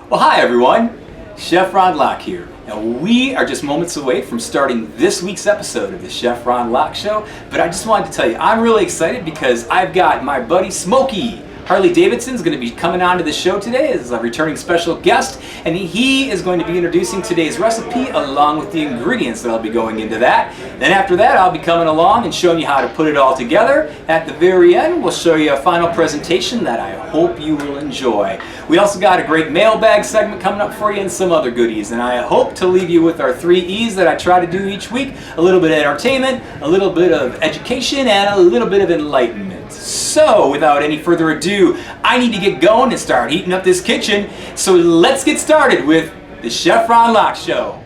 Well, hi everyone, Chef Ron Locke here. Now we are just moments away from starting this week's episode of the Chef Ron Locke Show, but I just wanted to tell you I'm really excited because I've got my buddy Smokey. Harley Davidson's going to be coming on to the show today as a returning special guest, and he is going to be introducing today's recipe along with the ingredients that I'll be going into that. Then after that, I'll be coming along and showing you how to put it all together. At the very end, we'll show you a final presentation that I hope you will enjoy. We also got a great mailbag segment coming up for you and some other goodies, and I hope to leave you with our 3 E's that I try to do each week: a little bit of entertainment, a little bit of education, and a little bit of enlightenment. So, without any further ado, I need to get going and start heating up this kitchen. So let's get started with the Chef Ron Locke Show.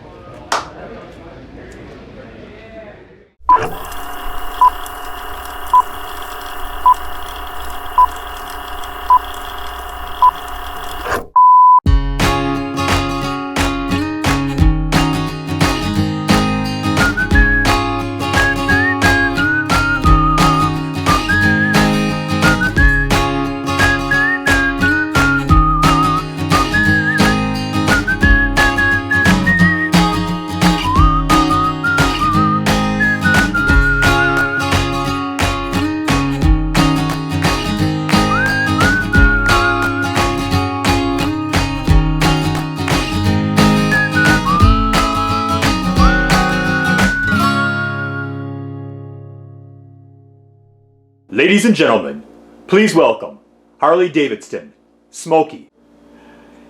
Ladies and gentlemen, please welcome Harley Davidson, Smokey.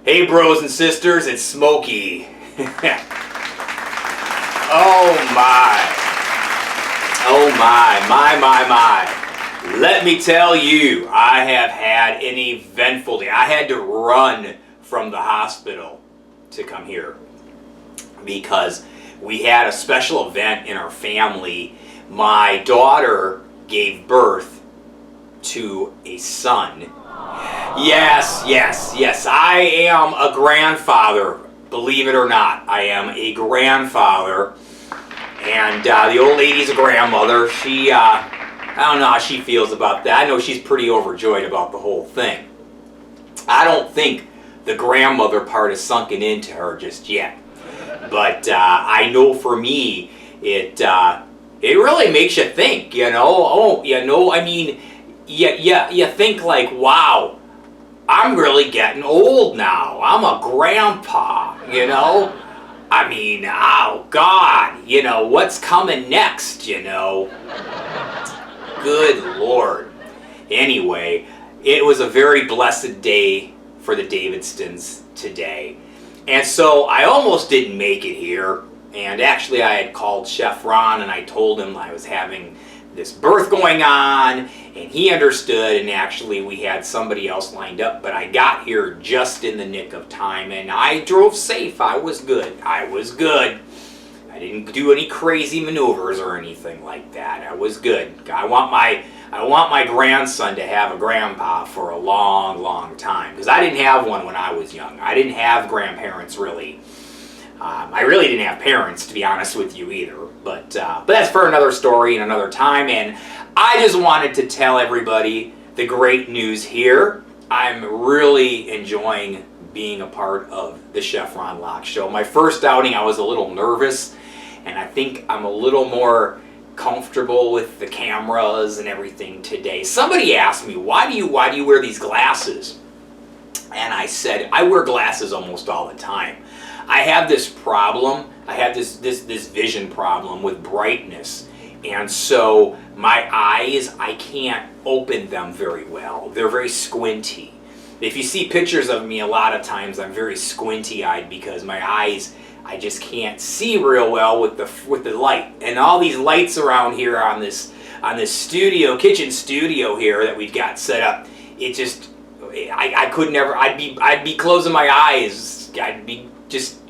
Hey bros and sisters, it's Smokey. Oh my. Let me tell you, I have had an eventful day. I had to run from the hospital to come here because we had a special event in our family. My daughter gave birth to a son. Yes, I am a grandfather. Believe it or not, I am a grandfather. And the old lady's a grandmother. She, I don't know how she feels about that. I know she's pretty overjoyed about the whole thing. I don't think the grandmother part is sunken into her just yet. But I know for me, it really makes you think, you know. You think like, wow, I'm really getting old now. I'm a grandpa, you know. I mean, oh God, you know, what's coming next, you know? Good Lord. Anyway, it was a very blessed day for the Davidsons today. And so I almost didn't make it here. And actually I had called Chef Ron and I told him I was having this birth going on, and he understood, and actually we had somebody else lined up, but I got here just in the nick of time and I drove safe. I was good. I didn't do any crazy maneuvers or anything like that. I was good. I want my grandson to have a grandpa for a long time, because I didn't have one when I was young. I didn't have grandparents really. I really didn't have parents, to be honest with you, either. But that's for another story and another time. And I just wanted to tell everybody the great news here. I'm really enjoying being a part of the Chef Ron Locke Show. My first outing, I was a little nervous, and I think I'm a little more comfortable with the cameras and everything today. Somebody asked me, why do you wear these glasses? And I said, I wear glasses almost all the time. I have this problem. I have this vision problem with brightness. And so my eyes, I can't open them very well. They're very squinty. If you see pictures of me, a lot of times I'm very squinty-eyed because my eyes, I just can't see real well with the light. And all these lights around here on this kitchen studio here that we've got set up, it just, I could never, I'd be closing my eyes.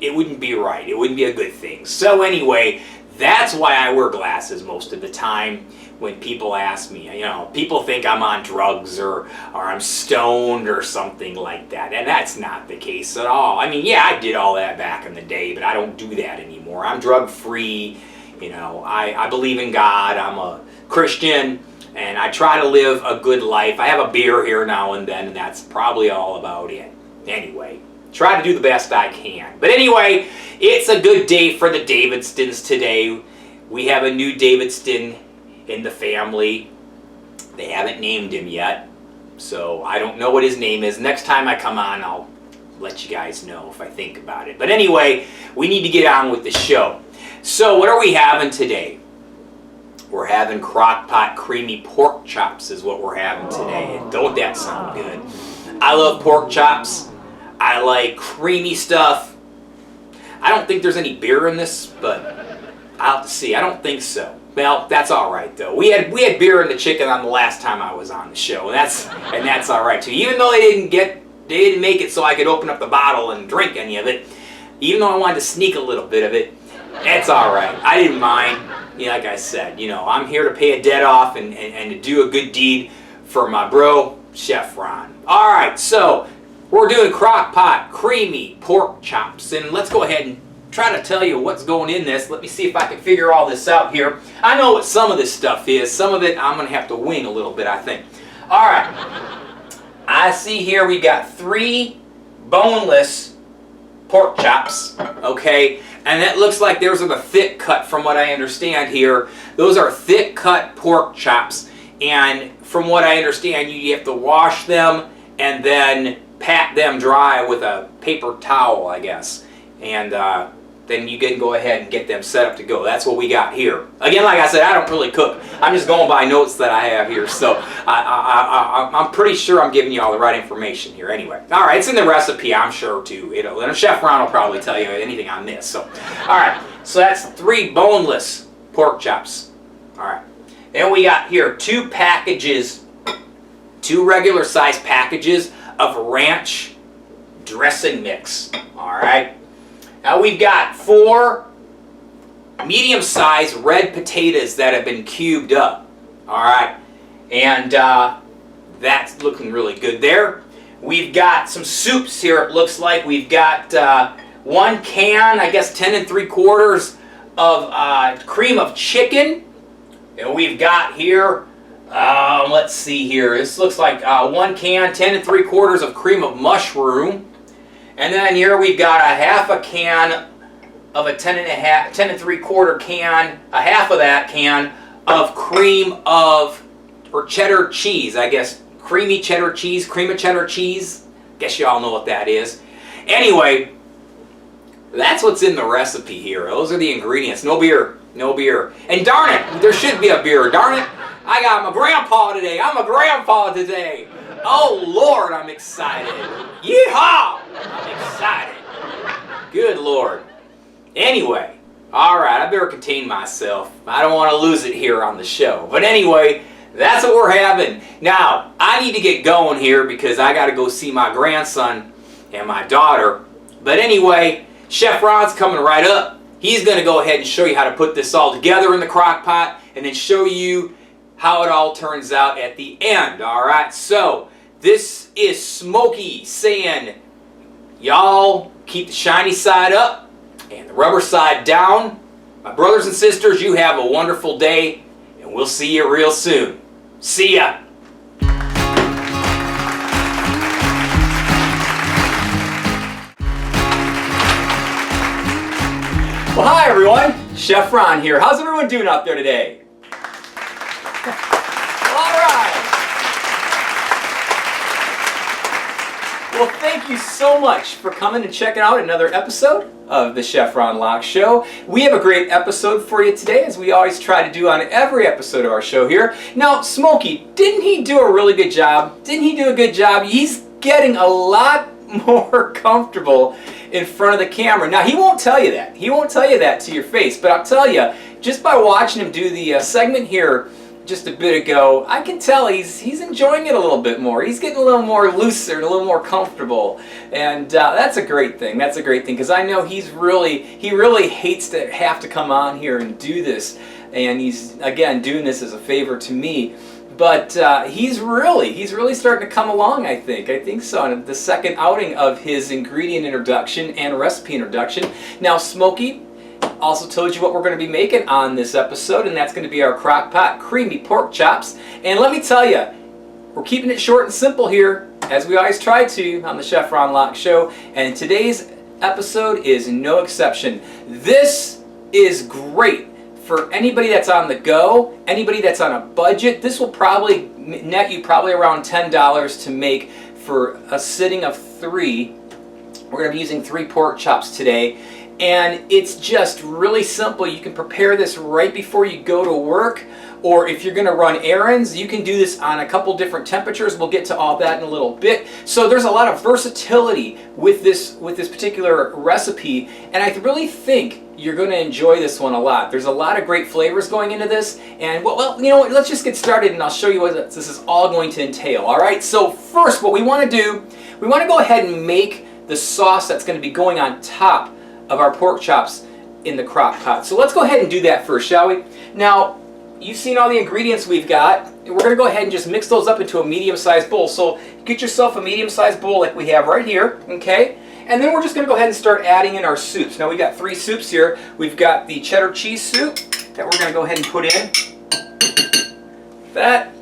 It wouldn't be right. It wouldn't be a good thing. So anyway, that's why I wear glasses most of the time when people ask me. You know, people think I'm on drugs or I'm stoned or something like that. And that's not the case at all. I mean, yeah, I did all that back in the day, but I don't do that anymore. I'm drug free. You know, I believe in God. I'm a Christian. And I try to live a good life. I have a beer here now and then, and that's probably all about it. Anyway, try to do the best I can. But anyway, it's a good day for the Davidstons today. We have a new Davidston in the family. They haven't named him yet, so I don't know what his name is. Next time I come on, I'll let you guys know if I think about it. But anyway, we need to get on with the show. So what are we having today? We're having crock pot creamy pork chops is what we're having today. And don't that sound good? I love pork chops. I like creamy stuff. I don't think there's any beer in this, but I'll have to see. I don't think so. Well, that's all right though. We had beer in the chicken on the last time I was on the show, and that's all right too. Even though they didn't make it so I could open up the bottle and drink any of it, even though I wanted to sneak a little bit of it, that's all right. I didn't mind. Like I said, I'm here to pay a debt off and to do a good deed for my bro, Chef Ron. All right, so we're doing crock pot creamy pork chops, and let's go ahead and try to tell you what's going in this. Let me see if I can figure all this out here. I know what some of this stuff is. Some of it I'm going to have to wing a little bit, I think. All right. I see here we got 3 boneless pork chops, okay? And that looks like those are the thick cut from what I understand here. Those are thick cut pork chops, and from what I understand, you have to wash them and then pat them dry with a paper towel, I guess. And then you can go ahead and get them set up to go. That's what we got here. Again, like I said, I don't really cook. I'm just going by notes that I have here. So I'm pretty sure I'm giving you all the right information here anyway. All right, it's in the recipe, I'm sure, too. And Chef Ron will probably tell you anything on this. So, all right, so that's 3 boneless pork chops. All right. Then we got here 2 packages, 2 regular size packages of ranch dressing mix. All right. Now we've got 4 medium-sized red potatoes that have been cubed up. All right, and that's looking really good there. We've got some soups here. It looks like we've got 1 can, I guess 10 3/4 of cream of chicken, and we've got here. Let's see here. This looks like 1 can, 10 3/4 of cream of mushroom. And then here we've got a half a can of a 10 3/4 can, a half of that can of cream of, or cheddar cheese, I guess. Creamy cheddar cheese, cream of cheddar cheese. Guess you all know what that is. Anyway, that's what's in the recipe here. Those are the ingredients. No beer, no beer. And darn it, there should be a beer. Darn it, I got my grandpa today. I'm a grandpa today. Oh Lord, I'm excited. Yeehaw! I'm excited. Good Lord. Anyway, all right, I better contain myself. I don't want to lose it here on the show. But anyway, that's what we're having. Now, I need to get going here because I got to go see my grandson and my daughter. But anyway, Chef Ron's coming right up. He's going to go ahead and show you how to put this all together in the crock pot and then show you how it all turns out at the end. All right, so this is Smokey saying, y'all keep the shiny side up and the rubber side down. My brothers and sisters, you have a wonderful day, and we'll see you real soon. See ya. Well, hi everyone. Chef Ron here. How's everyone doing out there today? All right. Well, thank you so much for coming and checking out another episode of the Chef Ron Locke Show. We have a great episode for you today, as we always try to do on every episode of our show here. Now, Smokey, didn't he do a really good job? Didn't he do a good job? He's getting a lot more comfortable in front of the camera. Now, he won't tell you that. He won't tell you that to your face, but I'll tell you, just by watching him do the segment here just a bit ago, I can tell he's enjoying it a little bit more. He's getting a little more looser and a little more comfortable, and that's a great thing. That's a great thing, because I know he really hates to have to come on here and do this, and he's again doing this as a favor to me. But he's really starting to come along, I think so, on the second outing of his ingredient introduction and recipe introduction. Now, Smokey also told you what we're going to be making on this episode, and that's going to be our crock pot creamy pork chops. And let me tell you, we're keeping it short and simple here. as we always try to on the Chef Ron Locke Show, and today's episode is no exception. This is great for anybody that's on the go, anybody that's on a budget. This will probably net you around $10 to make for a sitting of 3. We're going to be using 3 pork chops today, and it's just really simple. You can prepare this right before you go to work, or if you're going to run errands, you can do this on a couple different temperatures. We'll get to all that in a little bit. So there's a lot of versatility with this particular recipe, and I really think you're going to enjoy this one a lot. There's a lot of great flavors going into this, and well, you know what? Let's just get started, and I'll show you what this is all going to entail. All right. So first, what we want to do, we want to go ahead and make the sauce that's going to be going on top of our pork chops in the crock pot. So let's go ahead and do that first, shall we? Now, you've seen all the ingredients we've got. We're going to go ahead and just mix those up into a medium-sized bowl. So get yourself a medium-sized bowl like we have right here, okay? And then we're just going to go ahead and start adding in our soups. Now we've got 3 soups here. We've got the cheddar cheese soup that we're going to go ahead and put in. That,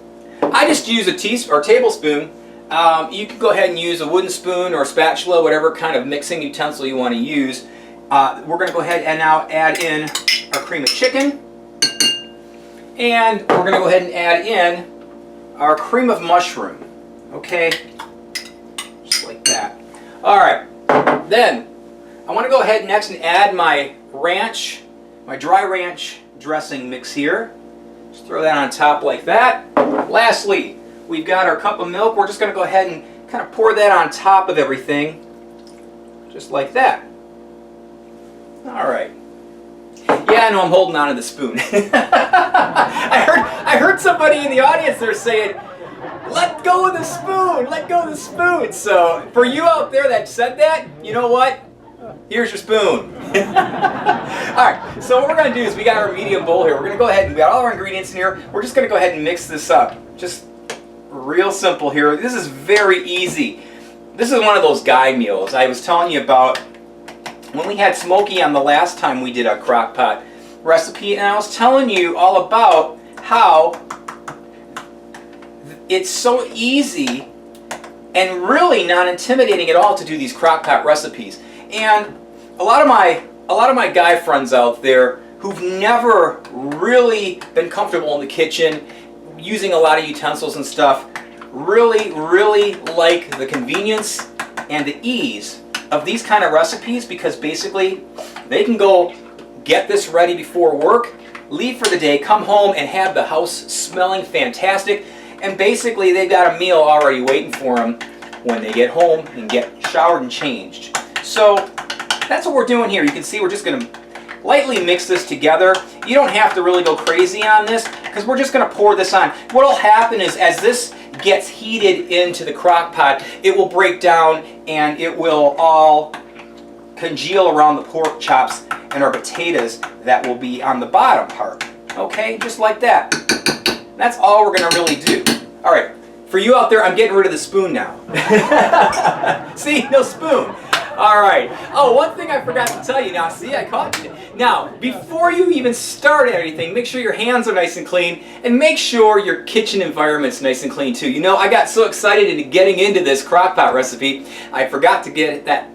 I just use a teaspoon or tablespoon. You can go ahead and use a wooden spoon or a spatula, whatever kind of mixing utensil you want to use. We're going to go ahead and now add in our cream of chicken. And we're going to go ahead and add in our cream of mushroom. Okay? Just like that. Alright. Then, I want to go ahead next and add my ranch, my dry ranch dressing mix here. Just throw that on top like that. Lastly, we've got our cup of milk. We're just going to go ahead and kind of pour that on top of everything. Just like that. Alright. Yeah, I know I'm holding on to the spoon. I heard somebody in the audience there saying, let go of the spoon, let go of the spoon. So for you out there that said that, you know what? Here's your spoon. Alright, so what we're going to do is we got our medium bowl here. We're going to go ahead and we got all our ingredients in here. We're just going to go ahead and mix this up. Just real simple here. This is very easy. This is one of those guy meals I was telling you about when we had Smokey on the last time we did a crock pot recipe, and I was telling you all about how it's so easy and really not intimidating at all to do these crock pot recipes. And a lot of my guy friends out there who've never really been comfortable in the kitchen using a lot of utensils and stuff really like the convenience and the ease of these kind of recipes, because basically they can go get this ready before work, leave for the day, come home and have the house smelling fantastic, and basically they've got a meal already waiting for them when they get home and get showered and changed. So that's what we're doing here. You can see we're just going to lightly mix this together. You don't have to really go crazy on this because we're just going to pour this on. What will happen is as this gets heated into the crock pot, it will break down and it will all congeal around the pork chops and our potatoes that will be on the bottom part. Okay, just like that. That's all we're going to really do. All right, for you out there, I'm getting rid of the spoon now. See, no spoon. All right. Oh, one thing I forgot to tell you now. See, I caught you. Now, before you even start anything, make sure your hands are nice and clean, and make sure your kitchen environment's nice and clean too. You know, I got so excited into getting into this crock pot recipe, I forgot to get that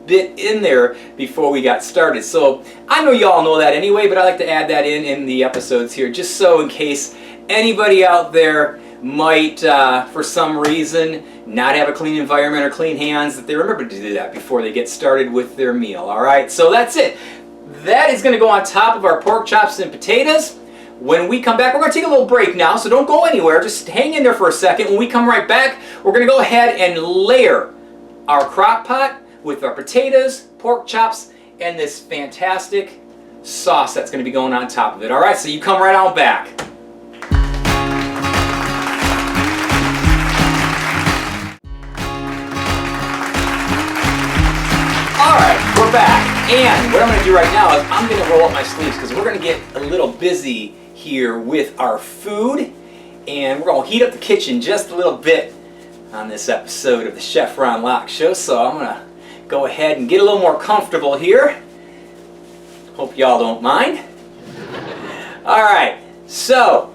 bit in there before we got started. So I know you all know that anyway, but I like to add that in the episodes here, just so in case anybody out there might, for some reason, not have a clean environment or clean hands, that they remember to do that before they get started with their meal. All right, so that's it. That is going to go on top of our pork chops and potatoes. When we come back, we're going to take a little break now, so don't go anywhere. Just hang in there for a second. When we come right back, we're going to go ahead and layer our crock pot with our potatoes, pork chops, and this fantastic sauce that's going to be going on top of it. All right, so you come right on back. Alright, we're back, and what I'm going to do right now is I'm going to roll up my sleeves because we're going to get a little busy here with our food, and we're going to heat up the kitchen just a little bit on this episode of the Chef Ron Locke Show, so I'm going to go ahead and get a little more comfortable here. Hope y'all don't mind. Alright, so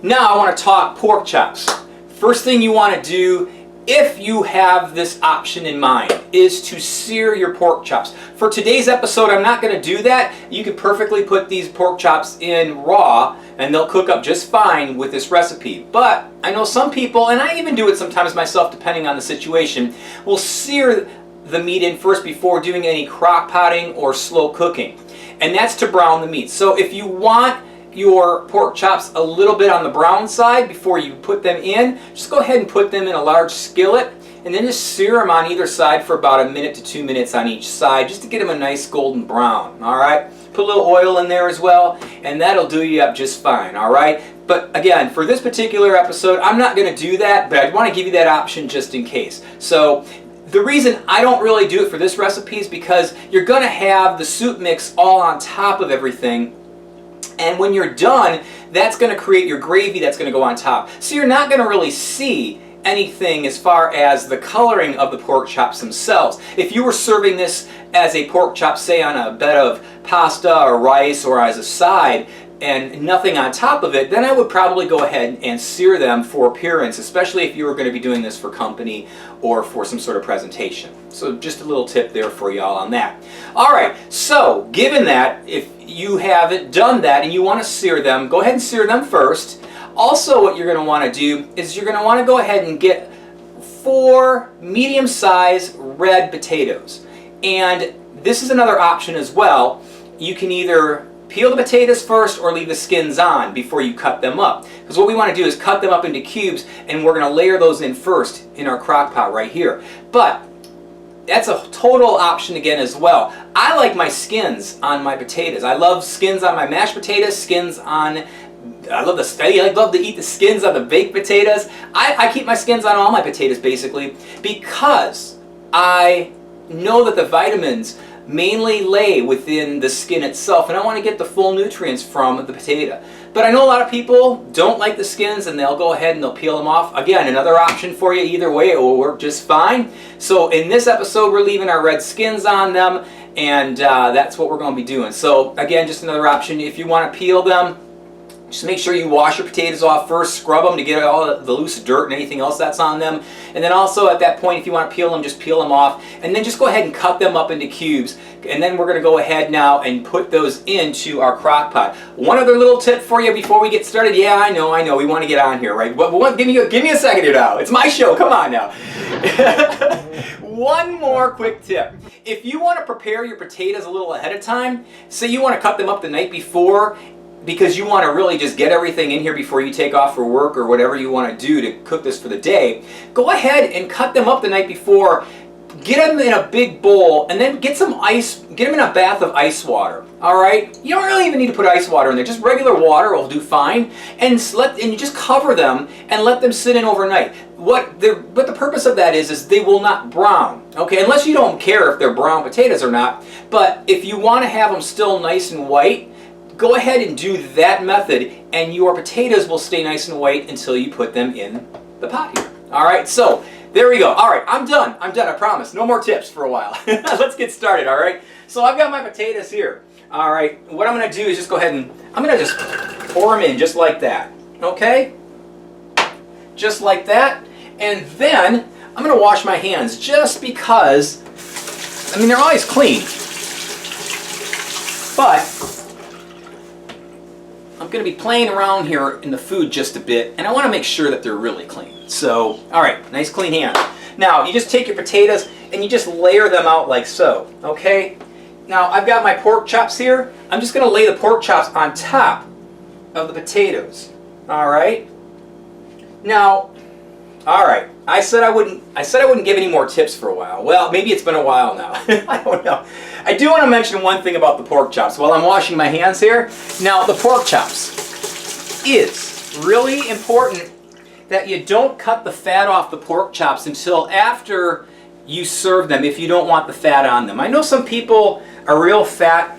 now I want to talk pork chops. First thing you want to do if you have this option in mind, is to sear your pork chops. For today's episode, I'm not going to do that. You could perfectly put these pork chops in raw and they'll cook up just fine with this recipe. But I know some people, and I even do it sometimes myself depending on the situation, will sear the meat in first before doing any crock potting or slow cooking. And that's to brown the meat. So if you want your pork chops a little bit on the brown side before you put them in, just go ahead and put them in a large skillet and then just sear them on either side for about 1 to 2 minutes on each side just to get them a nice golden brown. Alright, put a little oil in there as well and that'll do you up just fine. Alright, but again, for this particular episode I'm not going to do that, but I want to give you that option just in case. So the reason I don't really do it for this recipe is because you're going to have the soup mix all on top of everything. And when you're done, that's going to create your gravy that's going to go on top. So you're not going to really see anything as far as the coloring of the pork chops themselves. If you were serving this as a pork chop, say on a bed of pasta or rice or as a side, and nothing on top of it, then I would probably go ahead and sear them for appearance, especially if you were going to be doing this for company or for some sort of presentation. So just a little tip there for y'all on that. Alright, so given that, if you haven't done that and you want to sear them, go ahead and sear them first. Also what you're going to want to do is you're going to want to go ahead and get 4 medium-sized red potatoes. And this is another option as well. You can either peel the potatoes first or leave the skins on before you cut them up. Because what we want to do is cut them up into cubes and we're going to layer those in first in our crock pot right here. But that's a total option again as well. I like my skins on my potatoes. I love skins on my mashed potatoes, skins on... I love to eat the skins on the baked potatoes. I keep my skins on all my potatoes basically because I know that the vitamins mainly lay within the skin itself and I want to get the full nutrients from the potato. But I know a lot of people don't like the skins and they'll go ahead and they'll peel them off. Again, another option for you either way, it will work just fine. So in this episode we're leaving our red skins on them and that's what we're going to be doing. So again, just another option. If you want to peel them, just make sure you wash your potatoes off first, scrub them to get all the loose dirt and anything else that's on them. And then also at that point, if you want to peel them, just peel them off. And then just go ahead and cut them up into cubes. And then we're going to go ahead now and put those into our crock pot. One other little tip for you before we get started. Yeah, I know, we want to get on here, right? But give me a second here now. It's my show, come on now. One more quick tip. If you want to prepare your potatoes a little ahead of time, say you want to cut them up the night before, because you want to really just get everything in here before you take off for work or whatever you want to do to cook this for the day, go ahead and cut them up the night before, get them in a big bowl, and then get some ice, get them in a bath of ice water. Alright? You don't really even need to put ice water in there, just regular water will do fine, and you just cover them and let them sit in overnight. What the purpose of that is they will not brown, okay, unless you don't care if they're brown potatoes or not, but if you want to have them still nice and white, go ahead and do that method and your potatoes will stay nice and white until you put them in the pot here. Alright, so there we go. Alright, I'm done, I promise. No more tips for a while. Let's get started, alright? So I've got my potatoes here. Alright, what I'm going to do is just go ahead and, I'm going to just pour them in just like that. Okay? Just like that. And then I'm going to wash my hands just because, I mean, they're always clean. But I'm going to be playing around here in the food just a bit, and I want to make sure that they're really clean. So, alright, nice clean hands. Now, you just take your potatoes and you just layer them out like so, okay? Now, I've got my pork chops here. I'm just going to lay the pork chops on top of the potatoes. Alright? Now, alright, I said I wouldn't give any more tips for a while. Well, maybe it's been a while now. I don't know. I do want to mention one thing about the pork chops while I'm washing my hands here. Now, the pork chops is really important that you don't cut the fat off the pork chops until after you serve them if you don't want the fat on them. I know some people are real fat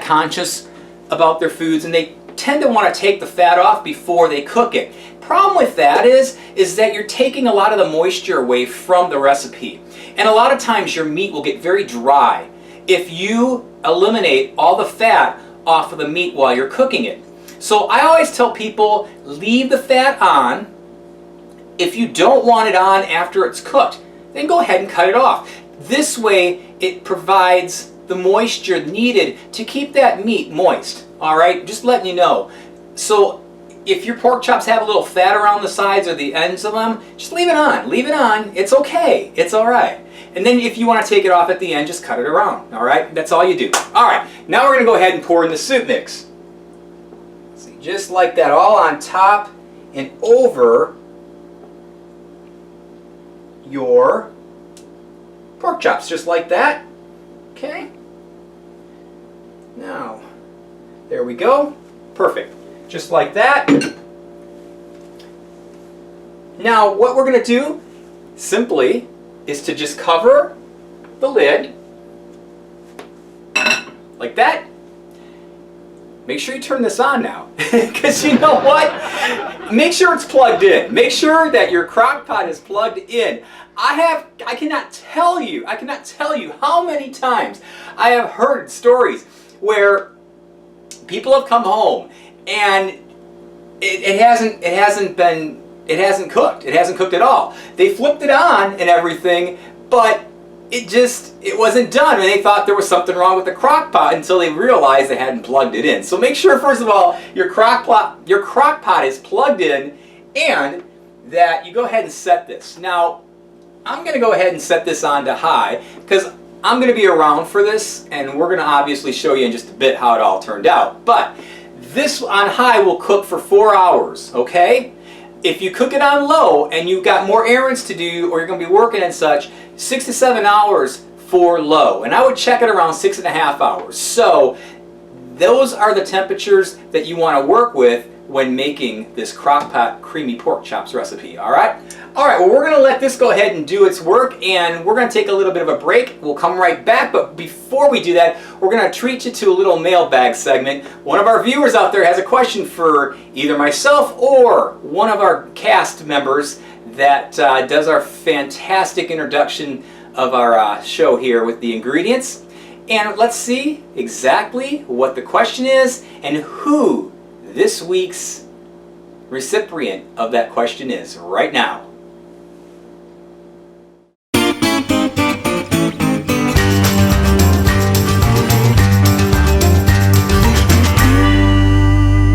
conscious about their foods and they tend to want to take the fat off before they cook it. Problem with that is that you're taking a lot of the moisture away from the recipe. And a lot of times your meat will get very dry if you eliminate all the fat off of the meat while you're cooking it. So I always tell people, leave the fat on If you don't want it on after it's cooked, then go ahead and cut it off. This way it provides the moisture needed to keep that meat moist. Alright, just letting you know. So if your pork chops have a little fat around the sides or the ends of them, just leave it on. Leave it on. It's okay. It's alright. And then if you want to take it off at the end, just cut it around. Alright, that's all you do. Alright, now we're going to go ahead and pour in the soup mix. See, just like that, all on top and over your pork chops, just like that. Okay. Now, there we go. Perfect. Just like that. Now, what we're going to do simply is to just cover the lid like that. Make sure you turn this on now, because you know what? Make sure it's plugged in. Make sure that your crock pot is plugged in. I cannot tell you how many times I have heard stories where people have come home and it hasn't cooked. It hasn't cooked at all. They flipped it on and everything, but it wasn't done, and they thought there was something wrong with the crock pot until they realized they hadn't plugged it in. So make sure, first of all, your crock pot is plugged in, and that you go ahead and set this. Now, I'm going to go ahead and set this on to high, because I'm going to be around for this, and we're going to obviously show you in just a bit how it all turned out. But this on high will cook for 4 hours, okay? If you cook it on low and you've got more errands to do or you're going to be working and such, 6 to 7 hours for low. And I would check it around 6.5 hours. So those are the temperatures that you want to work with when making this crock pot creamy pork chops recipe. Alright? Alright, well, we're going to let this go ahead and do its work, and we're going to take a little bit of a break. We'll come right back, but before we do that, we're going to treat you to a little mailbag segment. One of our viewers out there has a question for either myself or one of our cast members that does our fantastic introduction of our show here with the ingredients. And let's see exactly what the question is and who this week's recipient of that question is right now.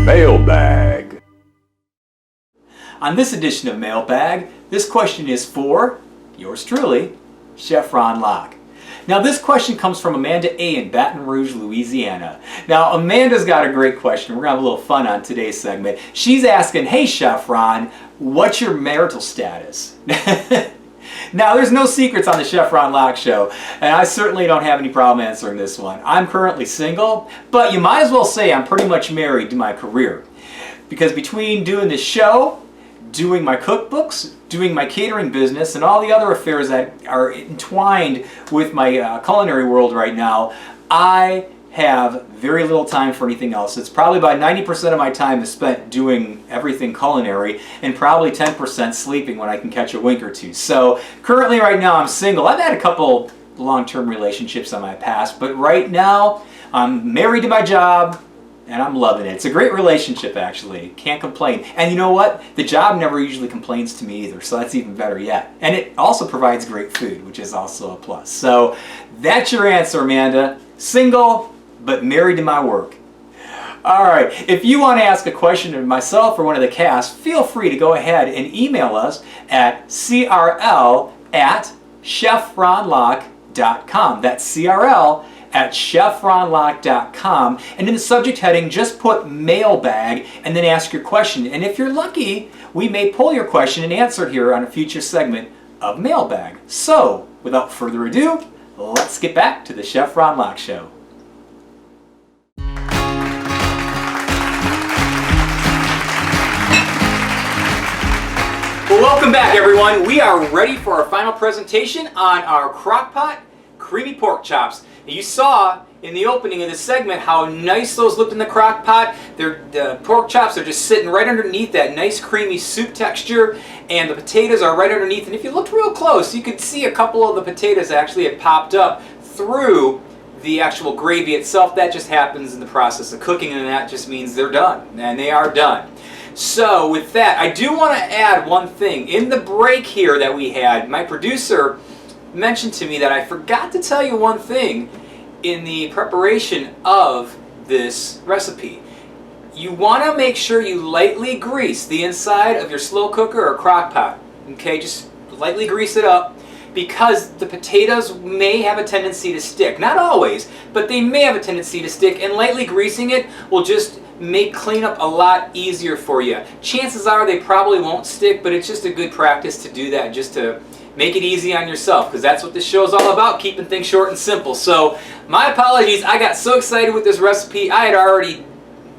Mailbag. On this edition of Mailbag, this question is for yours truly, Chef Ron Locke. Now, this question comes from Amanda A. in Baton Rouge, Louisiana. Now, Amanda's got a great question. We're going to have a little fun on today's segment. She's asking, hey, Chef Ron, what's your marital status? Now, there's no secrets on the Chef Ron Locke Show, and I certainly don't have any problem answering this one. I'm currently single, but you might as well say I'm pretty much married to my career. Because between doing this show, doing my cookbooks, doing my catering business, and all the other affairs that are entwined with my culinary world right now, I have very little time for anything else. It's probably about 90% of my time is spent doing everything culinary, and probably 10% sleeping when I can catch a wink or two. So currently right now I'm single. I've had a couple long-term relationships in my past, but right now I'm married to my job, and I'm loving it. It's a great relationship, actually. Can't complain. And you know what? The job never usually complains to me either, so that's even better yet. And it also provides great food, which is also a plus. So that's your answer, Amanda. Single, but married to my work. Alright, if you want to ask a question of myself or one of the cast, feel free to go ahead and email us at crl@chefronlocke.com. That's crl@chefronlocke.com, and in the subject heading just put mailbag and then ask your question, and if you're lucky we may pull your question and answer it here on a future segment of Mailbag. So without further ado, let's get back to the Chef Ron Locke Show. Well, welcome back everyone. We are ready for our final presentation on our crock pot creamy pork chops. You saw in the opening of this segment how nice those looked in the crock pot. The pork chops are just sitting right underneath that nice creamy soup texture, and the potatoes are right underneath. And if you looked real close, you could see a couple of the potatoes actually had popped up through the actual gravy itself. That just happens in the process of cooking, and that just means they're done, and they are done. So with that, I do want to add one thing. In the break here that we had, my producer mentioned to me that I forgot to tell you one thing in the preparation of this recipe. You want to make sure you lightly grease the inside of your slow cooker or crock pot. Okay, just lightly grease it up, because the potatoes may have a tendency to stick. Not always, but they may have a tendency to stick, and lightly greasing it will just make cleanup a lot easier for you. Chances are they probably won't stick, but it's just a good practice to do that, just to make it easy on yourself, because that's what this show is all about, keeping things short and simple. So my apologies, I got so excited with this recipe. I had already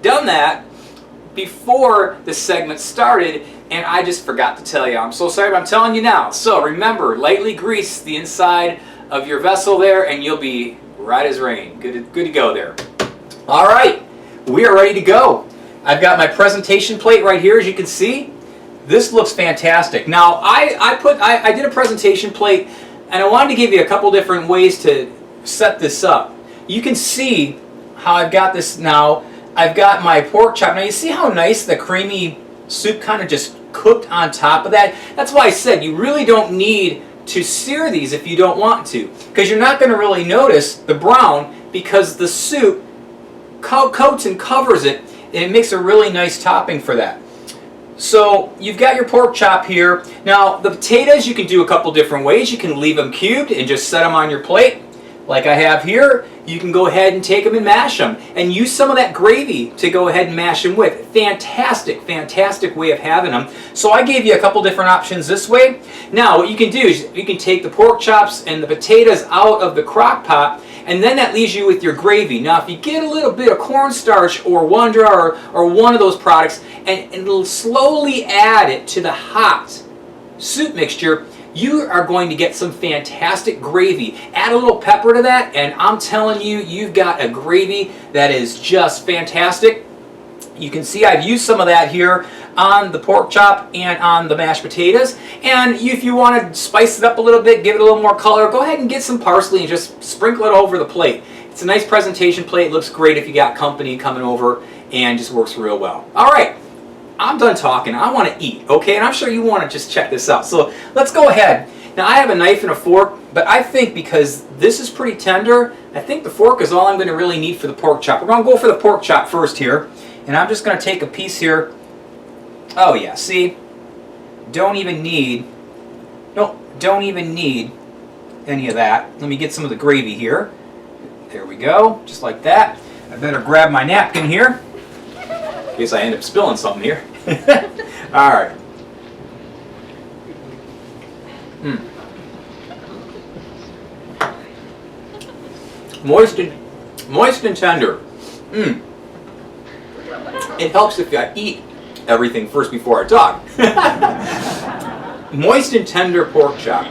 done that before the segment started, and I just forgot to tell you. I'm so sorry, but I'm telling you now. So remember, lightly grease the inside of your vessel there, and you'll be right as rain. Good to go there. All right, we are ready to go. I've got my presentation plate right here, as you can see. This looks fantastic. Now, I did a presentation plate, and I wanted to give you a couple different ways to set this up. You can see how I've got this now. I've got my pork chop. Now, you see how nice the creamy soup kind of just cooked on top of that? That's why I said you really don't need to sear these if you don't want to, because you're not going to really notice the brown, because the soup coats and covers it, and it makes a really nice topping for that. So you've got your pork chop here. Now the potatoes, you can do a couple different ways. You can leave them cubed and just set them on your plate like I have here. You can go ahead and take them and mash them and use some of that gravy to go ahead and mash them with. Fantastic, fantastic way of having them. So I gave you a couple different options this way. Now what you can do is you can take the pork chops and the potatoes out of the crock pot, and then that leaves you with your gravy. Now if you get a little bit of cornstarch or Wonder or one of those products and slowly add it to the hot soup mixture, you are going to get some fantastic gravy. Add a little pepper to that, and I'm telling you, you've got a gravy that is just fantastic. You can see I've used some of that here on the pork chop and on the mashed potatoes. And if you want to spice it up a little bit, give it a little more color, go ahead and get some parsley and just sprinkle it over the plate. It's a nice presentation plate. It looks great if you got company coming over, and just works real well. All right. I'm done talking. I want to eat, okay? And I'm sure you want to just check this out. So let's go ahead. Now I have a knife and a fork, but I think because this is pretty tender, I think the fork is all I'm going to really need for the pork chop. We're going to go for the pork chop first here. And I'm just going to take a piece here. Oh yeah, see? Don't even need any of that. Let me get some of the gravy here. There we go, just like that. I better grab my napkin here, in case I end up spilling something here. All right. Moist and tender. It helps if I eat everything first before I talk. Moist and tender pork chop.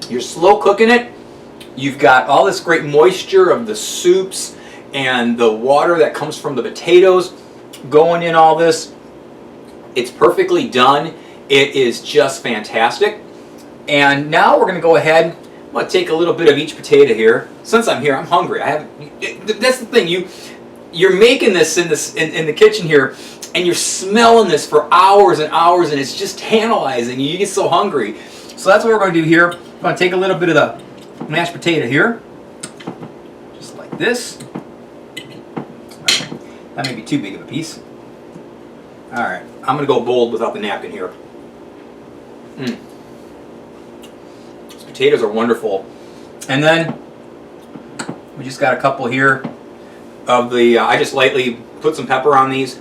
You're slow cooking it. You've got all this great moisture of the soups and the water that comes from the potatoes going in all this. It's perfectly done. It is just fantastic. And now we're going to go ahead. I'm going to take a little bit of each potato here. Since I'm here, I'm hungry. That's the thing. You're making this in the kitchen here, and you're smelling this for hours and hours, and it's just tantalizing. You get so hungry. So that's what we're going to do here. I'm going to take a little bit of the mashed potato here, just like this. That may be too big of a piece. All right, I'm going to go bold without the napkin here. These potatoes are wonderful. And then we just got a couple here of the, I just lightly put some pepper on these.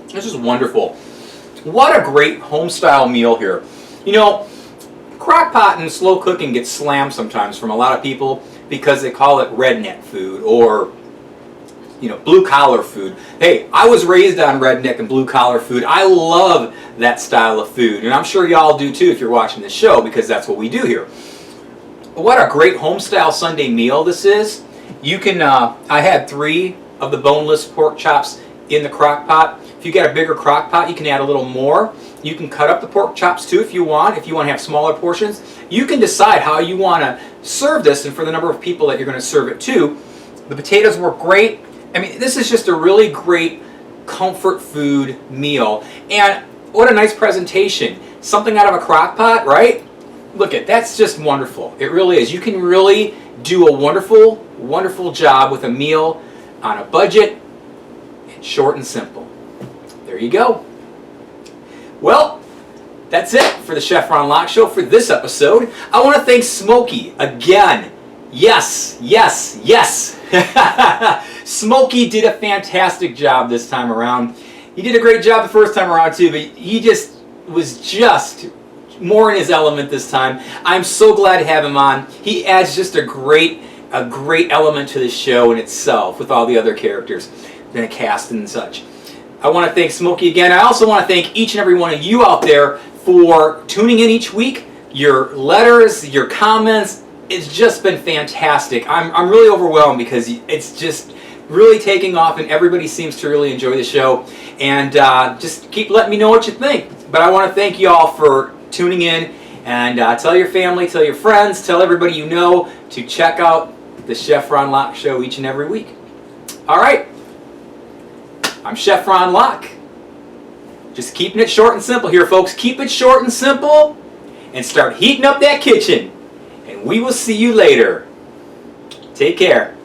This is wonderful. What a great home-style meal here. You know, crock pot and slow cooking gets slammed sometimes from a lot of people because they call it redneck food or, you know, blue-collar food. Hey, I was raised on redneck and blue-collar food. I love that style of food, and I'm sure y'all do too if you're watching this show, because that's what we do here. What a great home-style Sunday meal this is. You can, I had 3 of the boneless pork chops in the crock pot. If you get a bigger crock pot, you can add a little more. You can cut up the pork chops too if you want to have smaller portions. You can decide how you want to serve this and for the number of people that you're going to serve it to. The potatoes work great. I mean, this is just a really great comfort food meal. And what a nice presentation. Something out of a crock pot, right? Look at, that's just wonderful. It really is. You can really do a wonderful, wonderful job with a meal on a budget and short and simple. There you go. Well, that's it for the Chef Ron Locke Show for this episode. I want to thank Smokey again. Yes, yes, yes. Smokey did a fantastic job this time around. He did a great job the first time around too, but he just was just more in his element this time. I'm so glad to have him on. He adds just a great element to the show in itself with all the other characters and the cast and such. I want to thank Smokey again. I also want to thank each and every one of you out there for tuning in each week. Your letters, your comments, it's just been fantastic. I'm really overwhelmed because it's just really taking off and everybody seems to really enjoy the show. And just keep letting me know what you think. But I want to thank you all for tuning in, and tell your family, tell your friends, tell everybody you know to check out the Chef Ron Locke Show each and every week. All right. I'm Chef Ron Locke. Just keeping it short and simple here, folks. Keep it short and simple and start heating up that kitchen. And we will see you later. Take care.